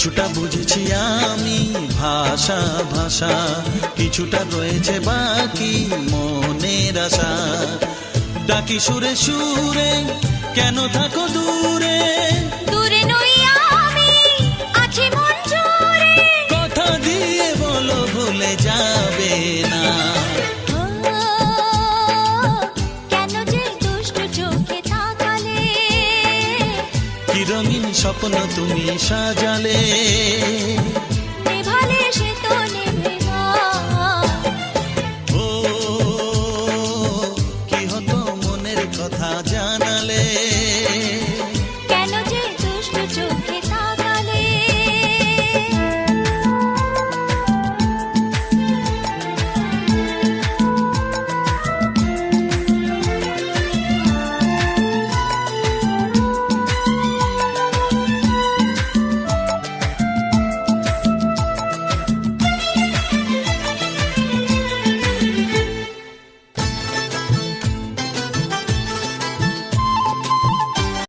কিছুটা বুঝেছি আমি ভাষা ভাষা, কিছুটা রয়েছে বাকি মনের আশা। ডাকি সুরে সুরে কেন থাকো দূরে, দূরে নই আমি আছি মন জুড়ে। কথা দিয়ে বলো ভুলে যাবে না। ও, কেন যে দুষ্টু চোখে তাকালে, কি রঙিন স্বপ্ন তুমি সাজালে।